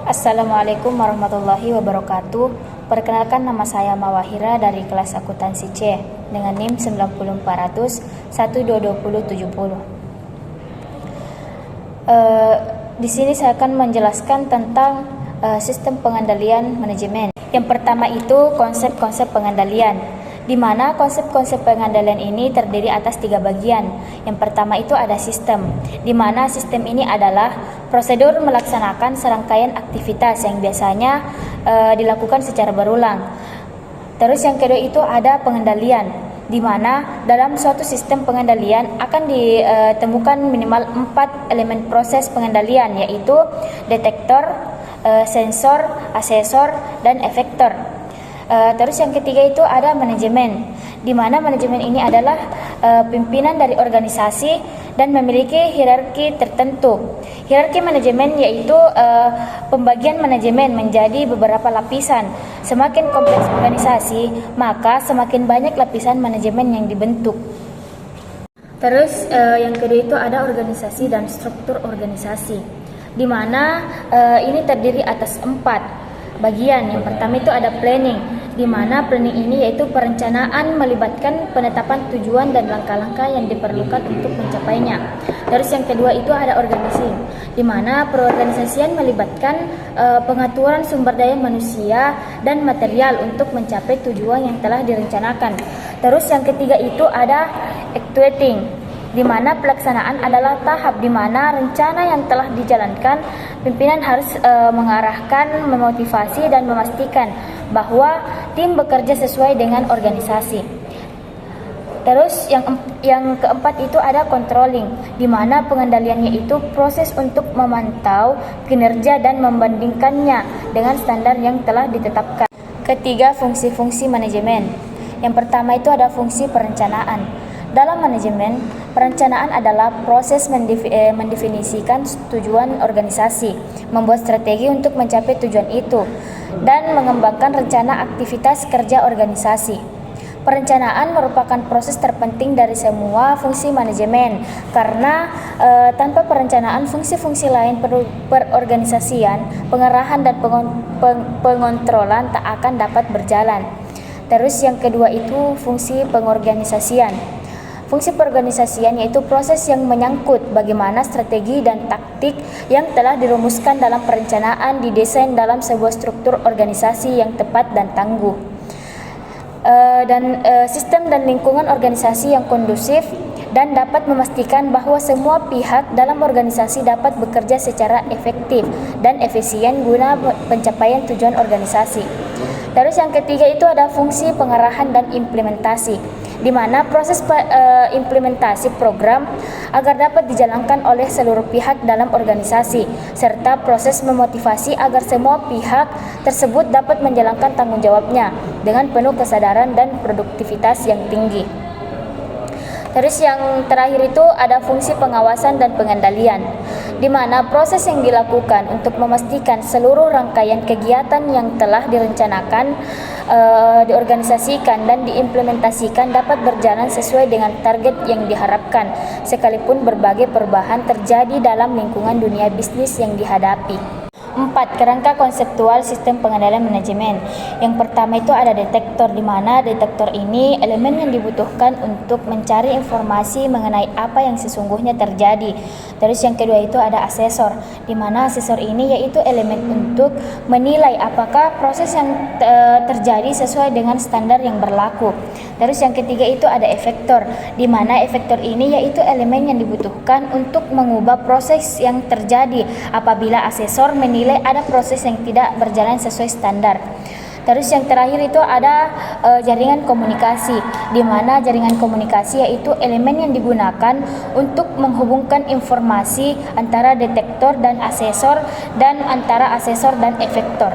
Assalamualaikum warahmatullahi wabarakatuh. Perkenalkan, nama saya Mawahira dari kelas akuntansi C dengan NIM 90400 1222070. Di sini saya akan menjelaskan tentang sistem pengendalian manajemen. Yang pertama itu konsep-konsep pengendalian, di mana konsep-konsep pengendalian ini terdiri atas 3 bagian. Yang pertama itu ada sistem, di mana sistem ini adalah prosedur melaksanakan serangkaian aktivitas yang biasanya dilakukan secara berulang. Terus yang kedua itu ada pengendalian, di mana dalam suatu sistem pengendalian akan ditemukan minimal 4 elemen proses pengendalian, yaitu detektor, sensor, asesor, dan efektor. Terus yang ketiga itu ada manajemen, di mana manajemen ini adalah pimpinan dari organisasi dan memiliki hierarki tertentu. Hierarki manajemen yaitu pembagian manajemen menjadi beberapa lapisan. Semakin kompleks organisasi, maka semakin banyak lapisan manajemen yang dibentuk. Terus yang kedua itu ada organisasi dan struktur organisasi, di mana ini terdiri atas 4 bagian. Yang pertama itu ada planning, di mana planning ini yaitu perencanaan melibatkan penetapan tujuan dan langkah-langkah yang diperlukan untuk mencapainya. Terus yang kedua itu ada organisasi, di mana perorganisasian melibatkan pengaturan sumber daya manusia dan material untuk mencapai tujuan yang telah direncanakan. Terus yang ketiga itu ada actuating, di mana pelaksanaan adalah tahap di mana rencana yang telah dijalankan, pimpinan harus mengarahkan, memotivasi, dan memastikan bahwa tim bekerja sesuai dengan organisasi. Terus yang keempat itu ada controlling, di mana pengendaliannya itu proses untuk memantau kinerja dan membandingkannya dengan standar yang telah ditetapkan. Ketiga, fungsi-fungsi manajemen. Yang pertama itu ada fungsi perencanaan. Dalam manajemen, perencanaan adalah proses mendefinisikan tujuan organisasi, membuat strategi untuk mencapai tujuan itu, dan mengembangkan rencana aktivitas kerja organisasi. Perencanaan merupakan proses terpenting dari semua fungsi manajemen, karena tanpa perencanaan fungsi-fungsi lain perorganisasian, pengarahan, dan pengontrolan tak akan dapat berjalan. Terus yang kedua itu fungsi pengorganisasian. Fungsi perorganisasian yaitu proses yang menyangkut bagaimana strategi dan taktik yang telah dirumuskan dalam perencanaan didesain dalam sebuah struktur organisasi yang tepat dan tangguh. Sistem dan lingkungan organisasi yang kondusif dan dapat memastikan bahwa semua pihak dalam organisasi dapat bekerja secara efektif dan efisien guna pencapaian tujuan organisasi. Terus yang ketiga itu ada fungsi pengarahan dan implementasi, di mana proses implementasi program agar dapat dijalankan oleh seluruh pihak dalam organisasi, serta proses memotivasi agar semua pihak tersebut dapat menjalankan tanggung jawabnya dengan penuh kesadaran dan produktivitas yang tinggi. Terus yang terakhir itu ada fungsi pengawasan dan pengendalian, di mana proses yang dilakukan untuk memastikan seluruh rangkaian kegiatan yang telah direncanakan, diorganisasikan, dan diimplementasikan dapat berjalan sesuai dengan target yang diharapkan, sekalipun berbagai perubahan terjadi dalam lingkungan dunia bisnis yang dihadapi. 4. Kerangka konseptual sistem pengendalian manajemen. Yang pertama itu ada detektor, di mana detektor ini elemen yang dibutuhkan untuk mencari informasi mengenai apa yang sesungguhnya terjadi. Terus yang kedua itu ada asesor, di mana asesor ini yaitu elemen untuk menilai apakah proses yang terjadi sesuai dengan standar yang berlaku. Terus yang ketiga itu ada efektor, di mana efektor ini yaitu elemen yang dibutuhkan untuk mengubah proses yang terjadi apabila asesor menilai ada proses yang tidak berjalan sesuai standar. Terus yang terakhir itu ada jaringan komunikasi, di mana jaringan komunikasi yaitu elemen yang digunakan untuk menghubungkan informasi antara detektor dan asesor, dan antara asesor dan efektor.